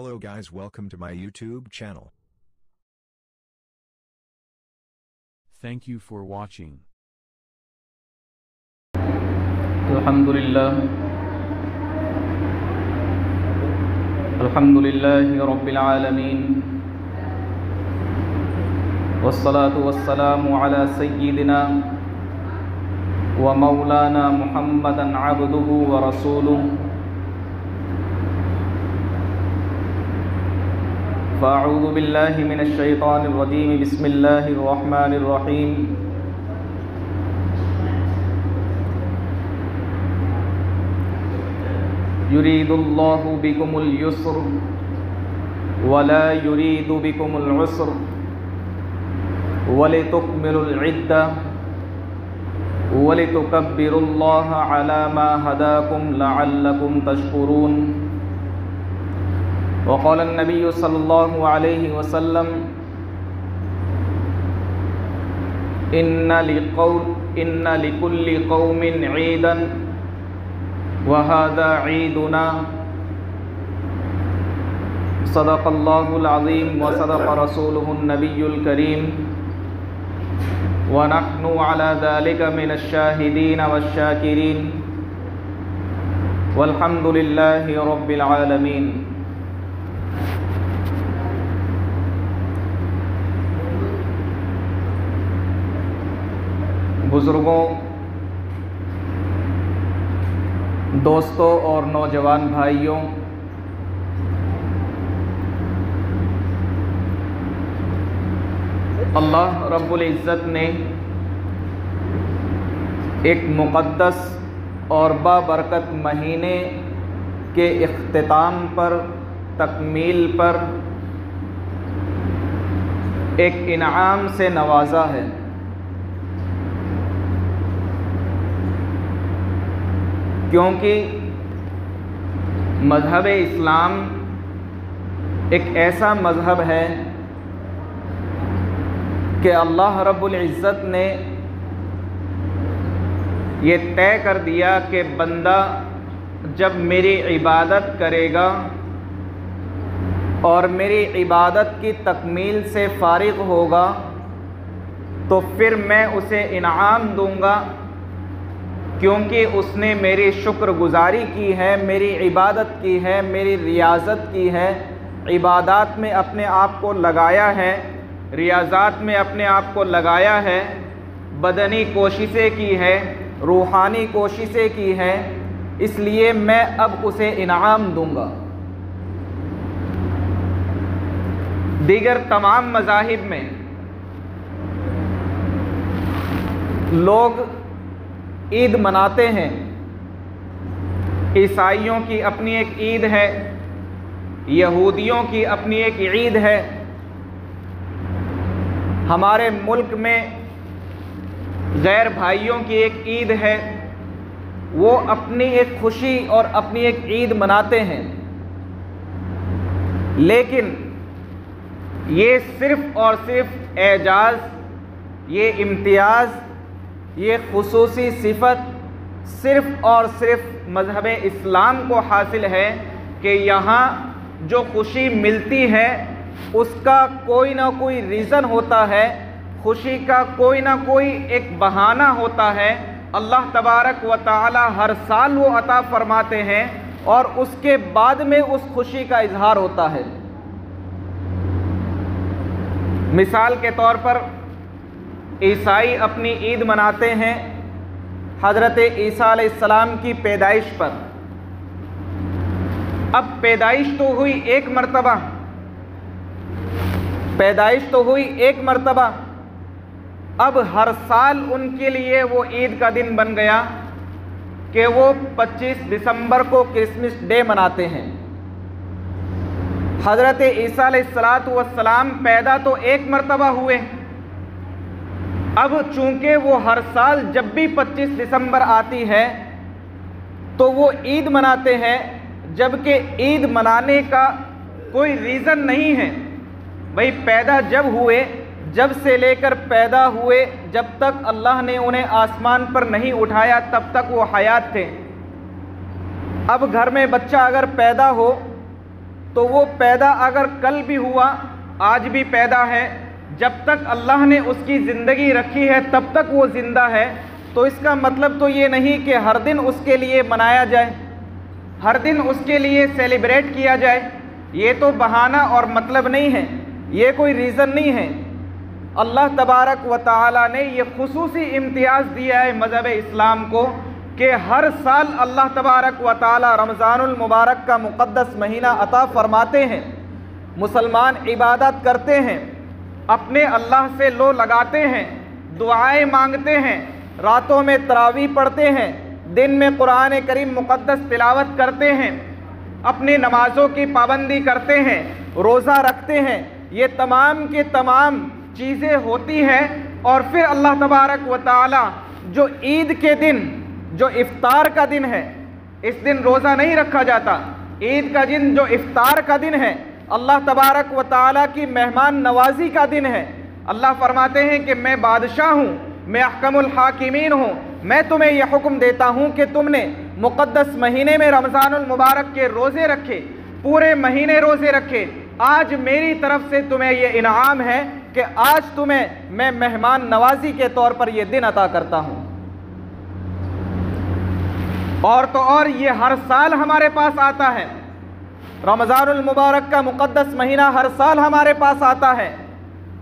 Hello guys, welcome to my YouTube channel. Thank you for watching. Alhamdulillahi Rabbil Alameen. Wassalatu wassalamu ala Sayyidina wa Maulana Muhammadan abduhu wa rasuluhu. فأعوذ بالله من الشيطان الرجيم بسم الله الرحمن الرحيم يريد الله بكم اليسر ولا يريد بكم العسر ولتكملوا العدة ولتكبروا الله على ما هداكم لعلكم تشكرون. وقال النبي صلى الله عليه وسلم إن لكل قوم عيدا وهذا عيدنا. صدق الله العظيم وصدق رسوله النبي الكريم ونحن على ذلك من الشاهدين والشاكرين والحمد لله رب العالمين. بزرگوں، دوستوں اور نوجوان بھائیوں، اللہ رب العزت نے ایک مقدس اور بابرکت مہینے کے اختتام پر، تکمیل پر ایک انعام سے نوازا ہے. کیونکہ مذہب اسلام ایک ایسا مذہب ہے کہ اللہ رب العزت نے یہ طے کر دیا کہ بندہ جب میری عبادت کرے گا اور میری عبادت کی تکمیل سے فارغ ہوگا تو پھر میں اسے انعام دوں گا، کیونکہ اس نے میری شکر گزاری کی ہے، میری عبادت کی ہے، میری ریاضت کی ہے، عبادات میں اپنے آپ کو لگایا ہے، ریاضات میں اپنے آپ کو لگایا ہے، بدنی کوششیں کی ہے، روحانی کوششیں کی ہے، اس لیے میں اب اسے انعام دوں گا. دیگر تمام مذاہب میں لوگ عید مناتے ہیں. عیسائیوں کی اپنی ایک عید ہے، یہودیوں کی اپنی ایک عید ہے. ہمارے ملک میں غیر بھائیوں کی ایک عید ہے، وہ اپنی ایک خوشی اور اپنی ایک عید مناتے ہیں. لیکن یہ صرف اور صرف اعجاز، یہ امتیاز، یہ خصوصی صفت صرف اور صرف مذہب اسلام کو حاصل ہے کہ یہاں جو خوشی ملتی ہے اس کا کوئی نہ کوئی ریزن ہوتا ہے، خوشی کا کوئی نہ کوئی ایک بہانہ ہوتا ہے. اللہ تبارک و تعالی ہر سال وہ عطا فرماتے ہیں اور اس کے بعد میں اس خوشی کا اظہار ہوتا ہے. مثال کے طور پر عیسائی اپنی عید مناتے ہیں حضرت عیسیٰ علیہ السلام کی پیدائش پر. اب پیدائش تو ہوئی ایک مرتبہ، پیدائش تو ہوئی ایک مرتبہ، اب ہر سال ان کے لیے وہ عید کا دن بن گیا کہ وہ 25 دسمبر کو کرسمس ڈے مناتے ہیں. حضرت عیسیٰ علیہ السلام پیدا تو ایک مرتبہ ہوئے، اب چونکہ وہ ہر سال جب بھی 25 دسمبر آتی ہے تو وہ عید مناتے ہیں، جبکہ عید منانے کا کوئی ریزن نہیں ہے. بھئی پیدا جب ہوئے، جب سے لے کر پیدا ہوئے، جب تک اللہ نے انہیں آسمان پر نہیں اٹھایا تب تک وہ حیات تھے. اب گھر میں بچہ اگر پیدا ہو تو وہ پیدا اگر کل بھی ہوا، آج بھی پیدا ہے، جب تک اللہ نے اس کی زندگی رکھی ہے تب تک وہ زندہ ہے، تو اس کا مطلب تو یہ نہیں کہ ہر دن اس کے لیے منایا جائے، ہر دن اس کے لیے سیلیبریٹ کیا جائے۔ یہ تو بہانہ اور مطلب نہیں ہے، یہ کوئی ریزن نہیں ہے۔ اللہ تبارک و تعالی نے یہ خصوصی امتیاز دیا ہے مذہب اسلام کو کہ ہر سال اللہ تبارک و تعالی رمضان المبارک کا مقدس مہینہ عطا فرماتے ہیں، مسلمان عبادت کرتے ہیں، اپنے اللہ سے لو لگاتے ہیں، دعائیں مانگتے ہیں، راتوں میں تراویح پڑھتے ہیں، دن میں قرآن کریم مقدس تلاوت کرتے ہیں، اپنی نمازوں کی پابندی کرتے ہیں، روزہ رکھتے ہیں۔ یہ تمام کے تمام چیزیں ہوتی ہیں، اور پھر اللہ تبارک و تعالی جو عید کے دن، جو افطار کا دن ہے، اس دن روزہ نہیں رکھا جاتا، عید کا دن جو افطار کا دن ہے، اللہ تبارک و تعالی کی مہمان نوازی کا دن ہے۔ اللہ فرماتے ہیں کہ میں بادشاہ ہوں، میں احکم الحاکمین ہوں، میں تمہیں یہ حکم دیتا ہوں کہ تم نے مقدس مہینے میں رمضان المبارک کے روزے رکھے، پورے مہینے روزے رکھے، آج میری طرف سے تمہیں یہ انعام ہے کہ آج تمہیں میں مہمان نوازی کے طور پر یہ دن عطا کرتا ہوں۔ اور تو اور یہ ہر سال ہمارے پاس آتا ہے، رمضان المبارک کا مقدس مہینہ ہر سال ہمارے پاس آتا ہے۔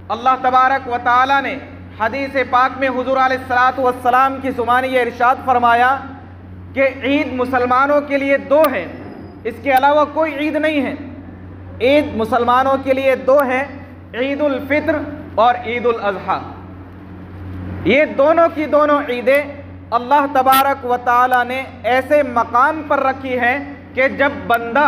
اللہ تبارک و تعالی نے حدیث پاک میں حضور علیہ الصلوۃ والسلام کی زبانی یہ ارشاد فرمایا کہ عید مسلمانوں کے لیے دو ہیں، اس کے علاوہ کوئی عید نہیں ہے۔ عید مسلمانوں کے لیے دو ہیں، عید الفطر اور عید الاضحیٰ۔ یہ دونوں کی دونوں عیدیں اللہ تبارک و تعالی نے ایسے مقام پر رکھی ہیں کہ جب بندہ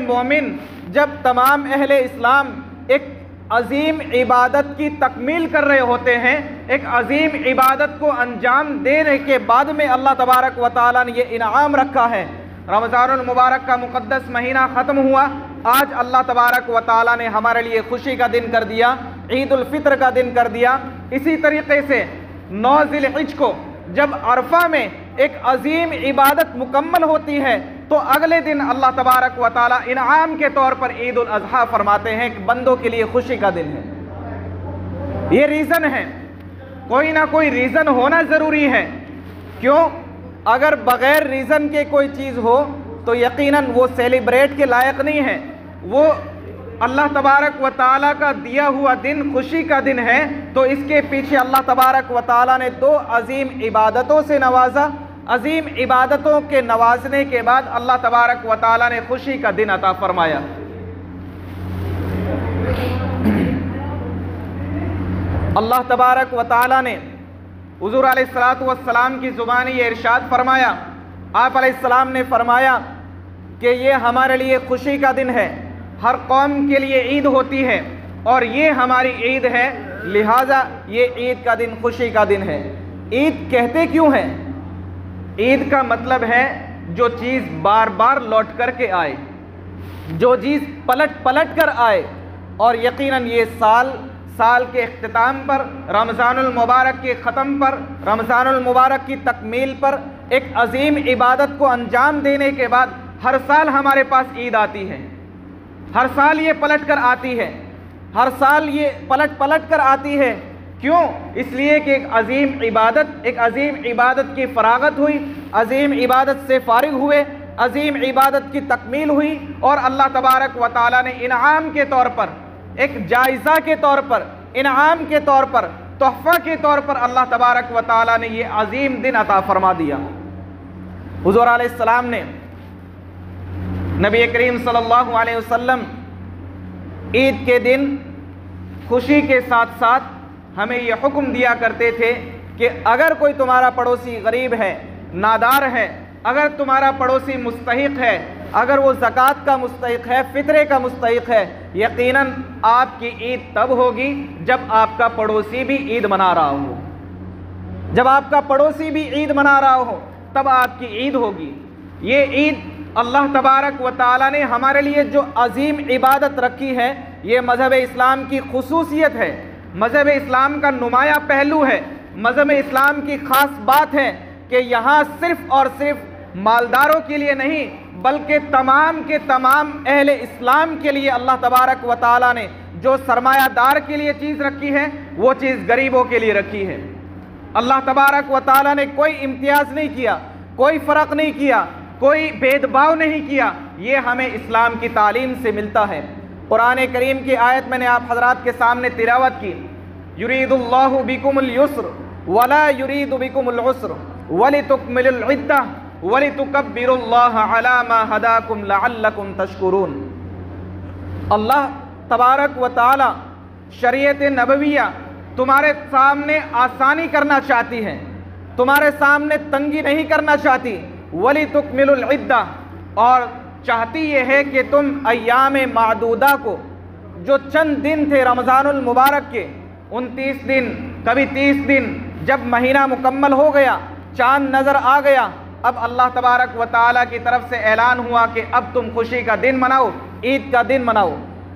مومن، جب تمام اہل اسلام ایک عظیم عبادت کی تکمیل کر رہے ہوتے ہیں، ایک عظیم عبادت کو انجام دینے کے بعد میں اللہ تبارک و تعالی نے یہ انعام رکھا ہے۔ رمضان المبارک کا مقدس مہینہ ختم ہوا، آج اللہ تبارک و تعالی نے ہمارے لیے خوشی کا دن کر دیا، عید الفطر کا دن کر دیا۔ اسی طریقے سے 9 ذی الحجہ کو جب عرفہ میں ایک عظیم عبادت مکمل ہوتی ہے تو اگلے دن اللہ تبارک و تعالی انعام کے طور پر عید الاضحیٰ فرماتے ہیں کہ بندوں کے لیے خوشی کا دن ہے۔ یہ ریزن ہے، کوئی نہ کوئی ریزن ہونا ضروری ہے۔ کیوں؟ اگر بغیر ریزن کے کوئی چیز ہو تو یقیناً وہ سیلیبریٹ کے لائق نہیں ہے۔ وہ اللہ تبارک و تعالیٰ کا دیا ہوا دن خوشی کا دن ہے، تو اس کے پیچھے اللہ تبارک و تعالیٰ نے 2 عظیم عبادتوں سے نوازا۔ عظیم عبادتوں کے نوازنے کے بعد اللہ تبارک و تعالیٰ نے خوشی کا دن عطا فرمایا۔ اللہ تبارک و تعالیٰ نے حضور علیہ الصلوۃ والسلام کی زبانی یہ ارشاد فرمایا، آپ علیہ السلام نے فرمایا کہ یہ ہمارے لیے خوشی کا دن ہے، ہر قوم کے لیے عید ہوتی ہے اور یہ ہماری عید ہے، لہٰذا یہ عید کا دن خوشی کا دن ہے۔ عید کہتے کیوں ہیں؟ عید کا مطلب ہے جو چیز بار بار لوٹ کر کے آئے، جو چیز پلٹ کر آئے، اور یقیناً یہ سال کے اختتام پر، رمضان المبارک کے ختم پر، رمضان المبارک کی تکمیل پر، ایک عظیم عبادت کو انجام دینے کے بعد ہر سال ہمارے پاس عید آتی ہے، ہر سال یہ پلٹ کر آتی ہے، ہر سال یہ پلٹ کر آتی ہے۔ کیوں؟ اس لیے کہ ایک عظیم عبادت کی فراغت ہوئی، عظیم عبادت سے فارغ ہوئے، عظیم عبادت کی تکمیل ہوئی، اور اللہ تبارک و تعالیٰ نے انعام کے طور پر، ایک جائزہ کے طور پر، انعام کے طور پر، تحفہ کے طور پر اللہ تبارک و تعالیٰ نے یہ عظیم دن عطا فرما دیا۔ حضور علیہ السلام نے، نبی کریم صلی اللہ علیہ وسلم عید کے دن خوشی کے ساتھ ساتھ ہمیں یہ حکم دیا کرتے تھے کہ اگر کوئی تمہارا پڑوسی غریب ہے، نادار ہے، اگر تمہارا پڑوسی مستحق ہے، اگر وہ زکوٰۃ کا مستحق ہے، فطرے کا مستحق ہے، یقیناً آپ کی عید تب ہوگی جب آپ کا پڑوسی بھی عید منا رہا ہو۔ جب آپ کا پڑوسی بھی عید منا رہا ہو تب آپ کی عید ہوگی۔ یہ عید اللہ تبارک و تعالیٰ نے ہمارے لیے جو عظیم عبادت رکھی ہے، یہ مذہب اسلام کی خصوصیت ہے، مذہب اسلام کا نمایاں پہلو ہے۔ مذہب اسلام کی خاص بات ہے کہ یہاں صرف اور صرف مالداروں کے لیے نہیں بلکہ تمام کے تمام اہل اسلام کے لیے اللہ تبارک و تعالیٰ نے جو سرمایہ دار کے لیے چیز رکھی ہے وہ چیز غریبوں کے لیے رکھی ہے۔ اللہ تبارک و تعالیٰ نے کوئی امتیاز نہیں کیا، کوئی فرق نہیں کیا، کوئی بھید بھاؤ نہیں کیا۔ یہ ہمیں اسلام کی تعلیم سے ملتا ہے۔ قرآن کریم کی آیت میں نے آپ حضرات کے سامنے تلاوت کی، یرید اللہ بکم اليسر ولا یرید بکم العسر ولتکملوا العدہ ولتکبروا اللہ علی ما ہداکم لعلکم تشکرون۔ اللہ تبارک و تعالی شریعت نبویہ تمہارے سامنے آسانی کرنا چاہتی ہے، تمہارے سامنے تنگی نہیں کرنا چاہتی۔ وَلِتُكْمِلُوا الْعِدَّةَ، اور چاہتی یہ ہے کہ تم ایام معدودہ کو، جو چند دن تھے رمضان المبارک کے، 29 دن کبھی 30 دن، جب مہینہ مکمل ہو گیا، چاند نظر آ گیا، اب اللہ تبارک و تعالیٰ کی طرف سے اعلان ہوا کہ اب تم خوشی کا دن مناؤ، عید کا دن مناؤ۔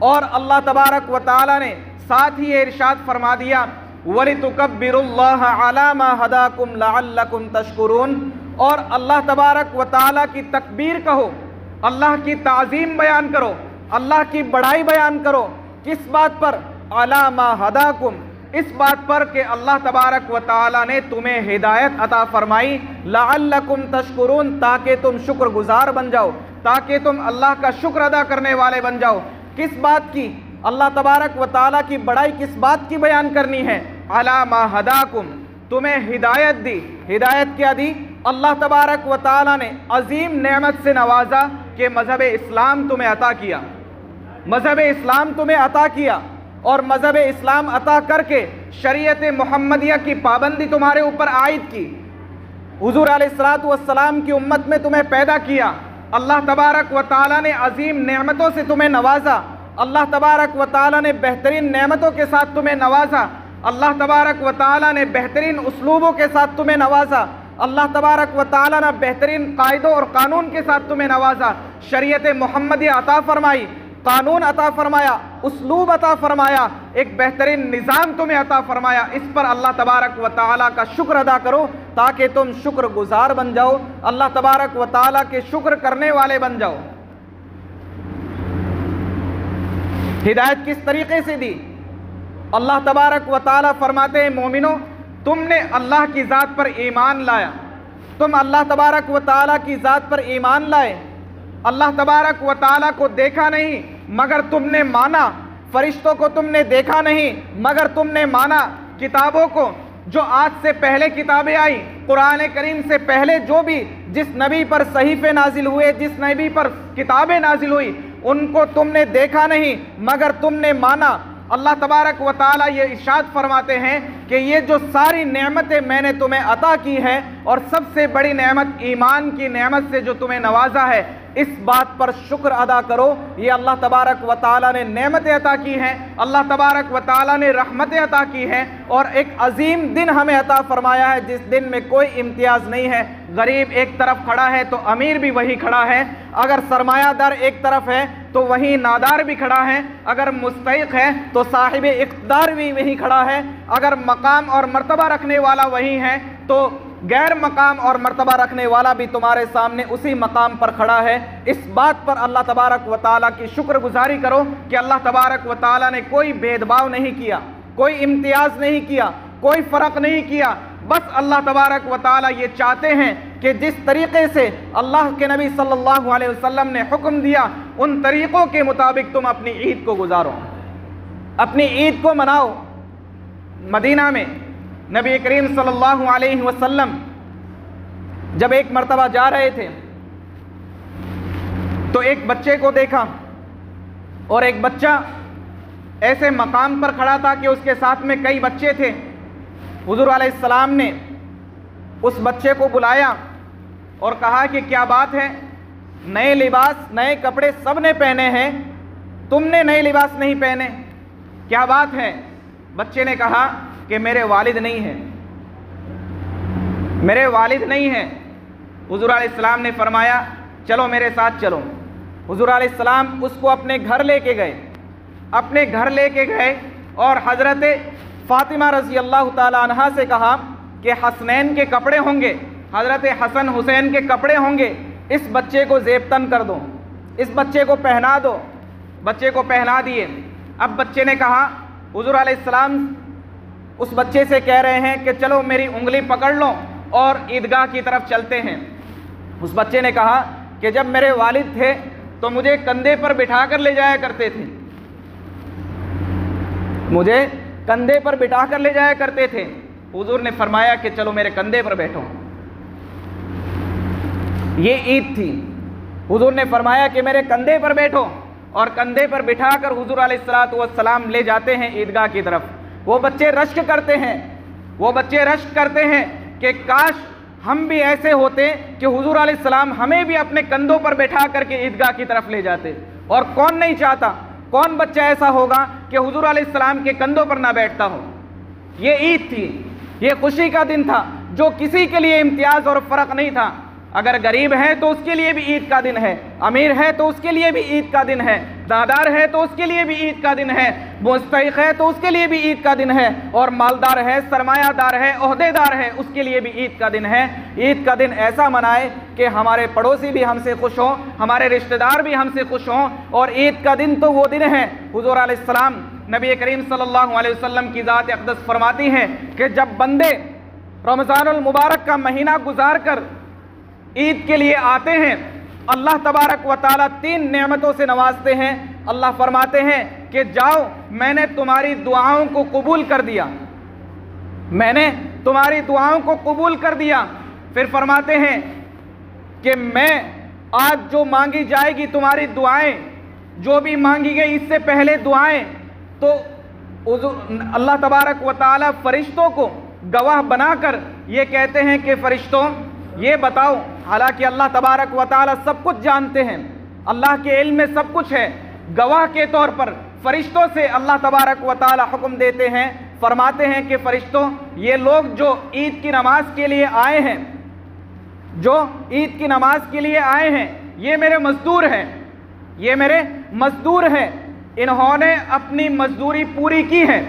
اور اللہ تبارک و تعالیٰ نے ساتھ ہی ارشاد فرما دیا وَلِتُكَبِّرُوا اللَّهَ عَلَى مَا هَدَاكُمْ لَعَلَّكُمْ تَشْكُرُونَ، اور اللہ تبارک و تعالیٰ کی تکبیر کہو، اللہ کی تعظیم بیان کرو، اللہ کی بڑائی بیان کرو۔ کس بات پر؟ عَلَى مَا هَدَاكُمْ، اس بات پر کہ اللہ تبارک و تعالیٰ نے تمہیں ہدایت عطا فرمائی، لَعَلَّكُمْ تَشْكُرُونَ، تاکہ تم شکر گزار بن جاؤ، تاکہ تم اللہ کا شکر ادا کرنے والے بن جاؤ۔ کس بات کی؟ اللہ تبارک و تعالیٰ کی بڑائی کس بات کی بیان کرنی ہے؟ عَلَى مَا هَدَاكُمْ، تمہیں ہدایت دی۔ ہدایت کیا دی؟ اللہ تبارک و تعالیٰ نے عظیم نعمت سے نوازا کہ مذہب اسلام تمہیں عطا کیا، مذہب اسلام تمہیں عطا کیا، اور مذہب اسلام عطا کر کے شریعت محمدیہ کی پابندی تمہارے اوپر عائد کی، حضور علیہ السلام کی امت میں تمہیں پیدا کیا۔ اللہ تبارک و تعالیٰ نے عظیم نعمتوں سے تمہیں نوازا، اللہ تبارک و تعالیٰ نے بہترین نعمتوں کے ساتھ تمہیں نوازا، اللہ تبارک و تعالیٰ نے بہترین اسلوبوں کے ساتھ تمہیں نوازا، اللہ تبارک و تعالیٰ نے بہترین قاعدوں اور قانون کے ساتھ تمہیں نوازا۔ شریعت محمدیہ عطا فرمائی، قانون عطا فرمایا، اسلوب عطا فرمایا، ایک بہترین نظام تمہیں عطا فرمایا۔ اس پر اللہ تبارک و تعالیٰ کا شکر ادا کرو تاکہ تم شکر گزار بن جاؤ، اللہ تبارک و تعالیٰ کے شکر کرنے والے بن جاؤ۔ ہدایت کس طریقے سے دی؟ اللہ تبارک و تعالیٰ فرماتے ہیں مومنو، تم نے اللہ کی ذات پر ایمان لایا، تم اللہ تبارک و تعالیٰ کی ذات پر ایمان لائے، اللہ تبارک و تعالیٰ کو دیکھا نہیں مگر تم نے مانا، فرشتوں کو تم نے دیکھا نہیں مگر تم نے مانا، کتابوں کو جو آج سے پہلے کتابیں آئی، قرآن کریم سے پہلے جو بھی جس نبی پر صحیفے نازل ہوئے، جس نبی پر کتابیں نازل ہوئی، ان کو تم نے دیکھا نہیں مگر تم نے مانا۔ اللہ تبارک و تعالیٰ یہ ارشاد فرماتے ہیں کہ یہ جو ساری نعمتیں میں نے تمہیں عطا کی ہیں، اور سب سے بڑی نعمت ایمان کی نعمت سے جو تمہیں نوازا ہے، اس بات پر شکر ادا کرو۔ یہ اللہ تبارک و تعالیٰ نے نعمتیں عطا کی ہیں، اللہ تبارک و تعالیٰ نے رحمتیں عطا کی ہیں، اور ایک عظیم دن ہمیں عطا فرمایا ہے جس دن میں کوئی امتیاز نہیں ہے۔ غریب ایک طرف کھڑا ہے تو امیر بھی وہی کھڑا ہے، اگر سرمایہ دار ایک طرف ہے تو وہی نادار بھی کھڑا ہے، اگر مستحق ہے تو صاحب اقتدار بھی وہی کھڑا ہے، اگر مقام اور مرتبہ رکھنے والا وہی ہے تو غیر مقام اور مرتبہ رکھنے والا بھی تمہارے سامنے اسی مقام پر کھڑا ہے۔ اس بات پر اللہ تبارک و تعالیٰ کی شکر گزاری کرو کہ اللہ تبارک و تعالیٰ نے کوئی بھید بھاؤ نہیں کیا، کوئی امتیاز نہیں کیا، کوئی فرق نہیں کیا۔ بس اللہ تبارک و تعالیٰ یہ چاہتے ہیں کہ جس طریقے سے اللہ کے نبی صلی اللہ علیہ وسلم نے حکم دیا، ان طریقوں کے مطابق تم اپنی عید کو گزارو، اپنی عید کو مناؤ۔ مدینہ میں نبی کریم صلی اللہ علیہ وسلم جب ایک مرتبہ جا رہے تھے تو ایک بچے کو دیکھا، اور ایک بچہ ایسے مقام پر کھڑا تھا کہ اس کے ساتھ میں کئی بچے تھے۔ حضور علیہ السلام نے اس بچے کو بلایا اور کہا کہ کیا بات ہے، نئے لباس نئے کپڑے سب نے پہنے ہیں، تم نے نئے لباس نہیں پہنے، کیا بات ہے؟ بچے نے کہا کہ میرے والد نہیں ہیں، میرے والد نہیں ہیں۔ حضور علیہ السلام نے فرمایا چلو میرے ساتھ چلو۔ حضور علیہ السلام اس کو اپنے گھر لے کے گئے، اپنے گھر لے کے گئے، اور حضرت فاطمہ رضی اللہ تعالی عنہا سے کہا کہ حسنین کے کپڑے ہوں گے، حضرت حسن حسین کے کپڑے ہوں گے، اس بچے کو زیب تن کر دو، اس بچے کو پہنا دو۔ بچے کو پہنا دیے۔ اب بچے نے کہا، حضور علیہ السلام اس بچے سے کہہ رہے ہیں کہ چلو میری انگلی پکڑ لو اور عیدگاہ کی طرف چلتے ہیں۔ اس بچے نے کہا کہ جب میرے والد تھے تو مجھے کندھے پر بٹھا کر لے جایا کرتے تھے، مجھے کندھے پر بٹھا کر لے جایا کرتے تھے۔ حضور نے فرمایا کہ چلو میرے کندھے پر بیٹھو۔ یہ عید تھی، حضور نے فرمایا کہ میرے کندھے پر بیٹھو، اور کندھے پر بٹھا کر حضور علیہ السلام لے جاتے ہیں عیدگاہ کی طرف۔ وہ بچے رشک کرتے ہیں، وہ بچے رشک کرتے ہیں کہ کاش ہم بھی ایسے ہوتے کہ حضور علیہ السلام ہمیں بھی اپنے کندھوں پر بٹھا کر کے عیدگاہ کی طرف لے جاتے۔ اور کون نہیں چاہتا، کون بچہ ایسا ہوگا کہ حضور علیہ السلام کے کندھوں پر نہ بیٹھتا ہو۔ یہ عید تھی، یہ خوشی کا دن تھا، جو کسی کے لیے امتیاز اور فرق نہیں تھا۔ اگر غریب ہے تو اس کے لیے بھی عید کا دن ہے، امیر ہے تو اس کے لیے بھی عید کا دن ہے، دادار ہے تو اس کے لیے بھی عید کا دن ہے، مستحق ہے تو اس کے لیے بھی عید کا دن ہے، اور مالدار ہے، سرمایہ دار ہے، عہدے دار ہے، اس کے لیے بھی عید کا دن ہے۔ عید کا دن ایسا منائے کہ ہمارے پڑوسی بھی ہم سے خوش ہوں، ہمارے رشتہ دار بھی ہم سے خوش ہوں۔ اور عید کا دن تو وہ دن ہے، حضور علیہ السلام نبی کریم صلی اللہ علیہ وسلم کی ذات اقدس فرماتی ہیں کہ جب بندے رمضان المبارک کا مہینہ گزار کر عید کے لیے آتے ہیں، اللہ تبارک و تعالیٰ 3 نعمتوں سے نوازتے ہیں۔ اللہ فرماتے ہیں کہ جاؤ، میں نے تمہاری دعاؤں کو قبول کر دیا، میں نے تمہاری دعاؤں کو قبول کر دیا۔ پھر فرماتے ہیں کہ میں آج جو مانگی جائے گی تمہاری دعائیں، جو بھی مانگی گئی اس سے پہلے دعائیں، تو اللہ تبارک و تعالیٰ فرشتوں کو گواہ بنا کر یہ کہتے ہیں کہ فرشتوں یہ بتاؤ، حالانکہ اللہ تبارک و تعالیٰ سب کچھ جانتے ہیں، اللہ کے علم میں سب کچھ ہے، گواہ کے طور پر فرشتوں سے اللہ تبارک و تعالیٰ حکم دیتے ہیں، فرماتے ہیں کہ فرشتوں یہ لوگ جو عید کی نماز کے لیے آئے ہیں، جو عید کی نماز کے لیے آئے ہیں، یہ میرے مزدور ہیں، یہ میرے مزدور ہیں، انہوں نے اپنی مزدوری پوری کی ہے،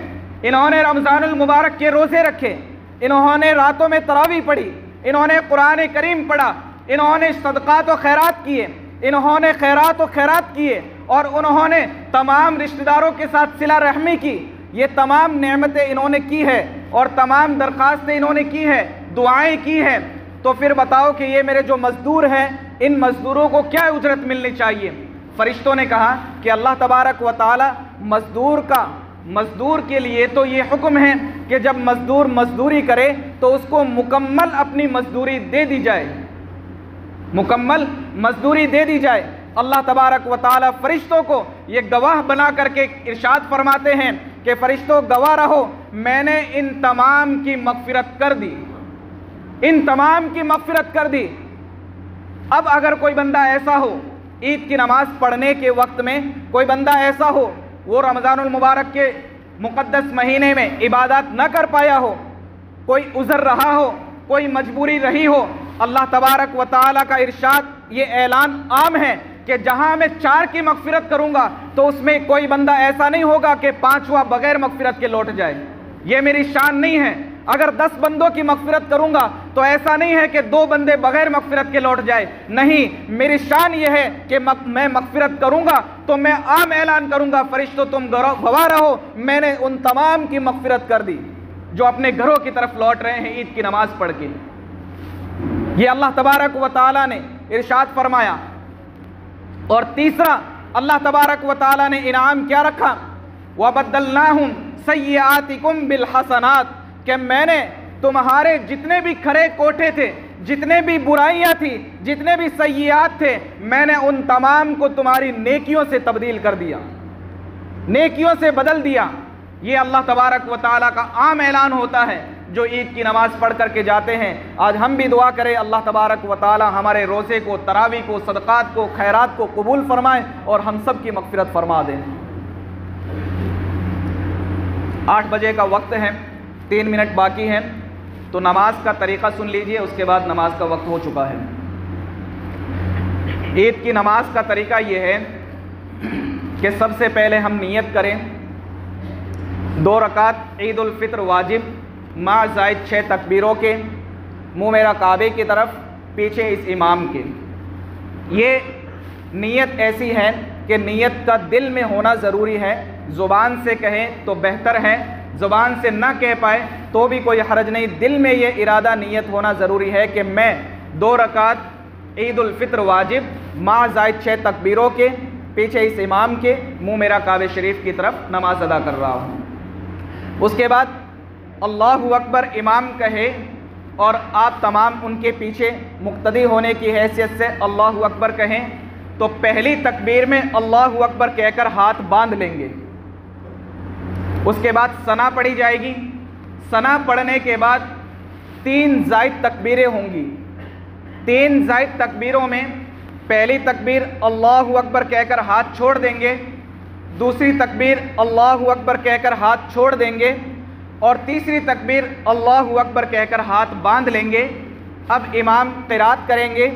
انہوں نے رمضان المبارک کے روزے رکھے، انہوں نے راتوں میں تراویح پڑھی، انہوں نے قرآن کریم پڑھا، انہوں نے صدقات و خیرات کیے، انہوں نے خیرات و خیرات کیے، اور انہوں نے تمام رشتہ داروں کے ساتھ صلہ رحمی کی۔ یہ تمام نعمتیں انہوں نے کی ہے، اور تمام درخواستیں انہوں نے کی ہے، دعائیں کی ہیں۔ تو پھر بتاؤ کہ یہ میرے جو مزدور ہیں، ان مزدوروں کو کیا اجرت ملنی چاہیے؟ فرشتوں نے کہا کہ اللہ تبارک و تعالی مزدور کے لیے تو یہ حکم ہے کہ جب مزدور مزدوری کرے تو اس کو مکمل اپنی مزدوری دے دی جائے، مکمل مزدوری دے دی جائے۔ اللہ تبارک و تعالی فرشتوں کو یہ گواہ بنا کر کے ارشاد فرماتے ہیں کہ فرشتوں گواہ رہو، میں نے ان تمام کی مغفرت کر دی، ان تمام کی مغفرت کر دی۔ اب اگر کوئی بندہ ایسا ہو عید کی نماز پڑھنے کے وقت میں، کوئی بندہ ایسا ہو وہ رمضان المبارک کے مقدس مہینے میں عبادات نہ کر پایا ہو، کوئی عذر رہا ہو، کوئی مجبوری رہی ہو، اللہ تبارک و تعالیٰ کا ارشاد، یہ اعلان عام ہے کہ جہاں میں 4 کی مغفرت کروں گا تو اس میں کوئی بندہ ایسا نہیں ہوگا کہ 5واں بغیر مغفرت کے لوٹ جائے۔ یہ میری شان نہیں ہے۔ اگر 10 بندوں کی مغفرت کروں گا تو ایسا نہیں ہے کہ 2 بندے بغیر مغفرت کے لوٹ جائے، نہیں، میری شان یہ ہے کہ میں مغفرت کروں گا تو میں عام اعلان کروں گا، فرشتوں تم گواہ رہو، میں نے ان تمام کی مغفرت کر دی جو اپنے گھروں کی طرف لوٹ رہے ہیں عید کی نماز پڑھ کے۔ یہ اللہ تبارک و تعالیٰ نے ارشاد فرمایا۔ اور تیسرا اللہ تبارک و تعالیٰ نے انعام کیا رکھا؟ وَبَدَّلْنَاهُمْ سَيِّئَاتِكُمْ بِالْحَسَنَاتِ، کہ میں نے تمہارے جتنے بھی کھرے کوٹھے تھے، جتنے بھی برائیاں تھی، جتنے بھی سیئات تھے، میں نے ان تمام کو تمہاری نیکیوں سے تبدیل کر دیا، نیکیوں سے بدل دیا۔ یہ اللہ تبارک و تعالیٰ کا عام اعلان ہوتا ہے جو عید کی نماز پڑھ کر کے جاتے ہیں۔ آج ہم بھی دعا کریں اللہ تبارک و تعالیٰ ہمارے روزے کو، تراویح کو، صدقات کو، خیرات کو قبول فرمائے اور ہم سب کی مغفرت فرما دیں۔ 8 بجے کا وقت ہے، 3 منٹ باقی ہیں، تو نماز کا طریقہ سن لیجئے، اس کے بعد نماز کا وقت ہو چکا ہے۔ عید کی نماز کا طریقہ یہ ہے کہ سب سے پہلے ہم نیت کریں 2 رکعت عید الفطر واجب مع زائد 6 تکبیروں کے، منہ میرا کعبے کی طرف، پیچھے اس امام کے۔ یہ نیت ایسی ہے کہ نیت کا دل میں ہونا ضروری ہے، زبان سے کہیں تو بہتر ہے، زبان سے نہ کہہ پائے تو بھی کوئی حرج نہیں، دل میں یہ ارادہ نیت ہونا ضروری ہے کہ میں 2 رکعت عید الفطر واجب مع زائد 6 تکبیروں کے پیچھے اس امام کے منہ میرا کعبہ شریف کی طرف نماز ادا کر رہا ہوں۔ اس کے بعد اللہ اکبر امام کہے اور آپ تمام ان کے پیچھے مقتدی ہونے کی حیثیت سے اللہ اکبر کہیں تو پہلی تکبیر میں اللہ اکبر کہہ کر ہاتھ باندھ لیں گے۔ اس کے بعد ثنا پڑھی جائے گی، ثنا پڑھنے کے بعد 3 زائد تکبیریں ہوں گی۔ 3 زائد تکبیروں میں پہلی تکبیر اللہ اکبر کہہ کر ہاتھ چھوڑ دیں گے، دوسری تکبیر اللہ اکبر کہہ کر ہاتھ چھوڑ دیں گے، اور تیسری تکبیر اللہ اکبر کہہ کر ہاتھ باندھ لیں گے۔ اب امام قرات کریں گے،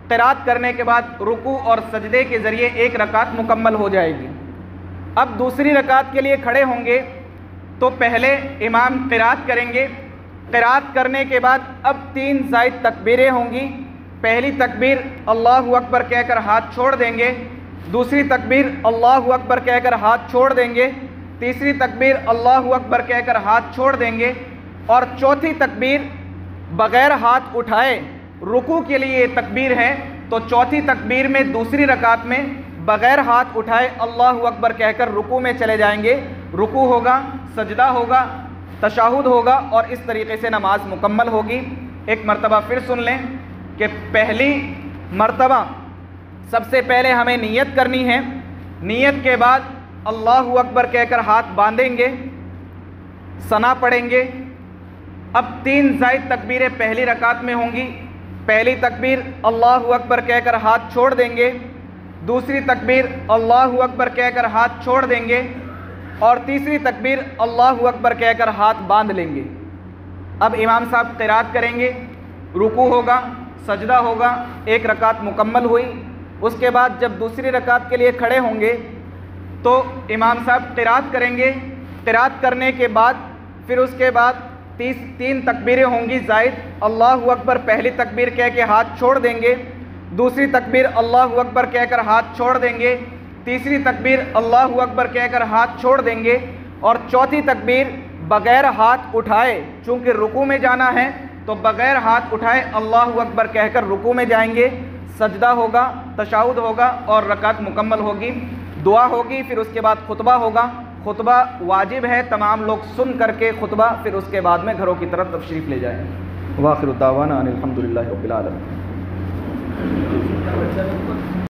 قرات کرنے کے بعد رکوع اور سجدے کے ذریعے 1 رکعت مکمل ہو جائے گی۔ اب دوسری رکعت کے لیے کھڑے ہوں گے تو پہلے امام قرات کریں گے، قرات کرنے کے بعد اب 3 زائد تکبیریں ہوں گی۔ پہلی تکبیر اللہ اکبر کہہ کر ہاتھ چھوڑ دیں گے، دوسری تکبیر اللہ اکبر کہہ کر ہاتھ چھوڑ دیں گے، تیسری تکبیر اللہ اکبر کہہ کر ہاتھ چھوڑ دیں گے، اور چوتھی تکبیر بغیر ہاتھ اٹھائے رکوع کے لیے یہ تکبیر ہے، تو چوتھی تکبیر میں دوسری رکعت میں بغیر ہاتھ اٹھائے اللہ اکبر کہہ کر رکوع میں چلے جائیں گے، رکوع ہوگا، سجدہ ہوگا، تشہد ہوگا، اور اس طریقے سے نماز مکمل ہوگی۔ ایک مرتبہ پھر سن لیں کہ پہلی مرتبہ سب سے پہلے ہمیں نیت کرنی ہے، نیت کے بعد اللہ اکبر کہہ کر ہاتھ باندھیں گے، ثنا پڑھیں گے۔ اب 3 زائد تکبیریں پہلی رکعت میں ہوں گی، پہلی تکبیر اللہ اکبر کہہ کر ہاتھ چھوڑ دیں گے، دوسری تکبیر اللہ اکبر کہہ کر ہاتھ چھوڑ دیں گے، اور تیسری تکبیر اللہ اکبر کہہ کر ہاتھ باندھ لیں گے۔ اب امام صاحب قرات کریں گے، رکوع ہوگا، سجدہ ہوگا، 1 رکعت مکمل ہوئی۔ اس کے بعد جب دوسری رکعت کے لیے کھڑے ہوں گے تو امام صاحب قرات کریں گے، قرات کرنے کے بعد پھر اس کے بعد 3 تکبیریں ہوں گی زائد، اللہ اکبر پہلی تکبیر کہہ کے ہاتھ چھوڑ دیں گے، دوسری تکبیر اللہ اکبر کہہ کر ہاتھ چھوڑ دیں گے، تیسری تکبیر اللہ اکبر کہہ کر ہاتھ چھوڑ دیں گے، اور چوتھی تکبیر بغیر ہاتھ اٹھائے، چونکہ رکوع میں جانا ہے تو بغیر ہاتھ اٹھائے اللہ اکبر کہہ کر رکوع میں جائیں گے، سجدہ ہوگا، تشہد ہوگا، اور رکعت مکمل ہوگی، دعا ہوگی، پھر اس کے بعد خطبہ ہوگا۔ خطبہ واجب ہے، تمام لوگ سن کر کے خطبہ پھر اس کے بعد میں گھروں کی طرف تشریف لے جائیں۔ وآخر دعوانا ان الحمدللہ رب العالمین۔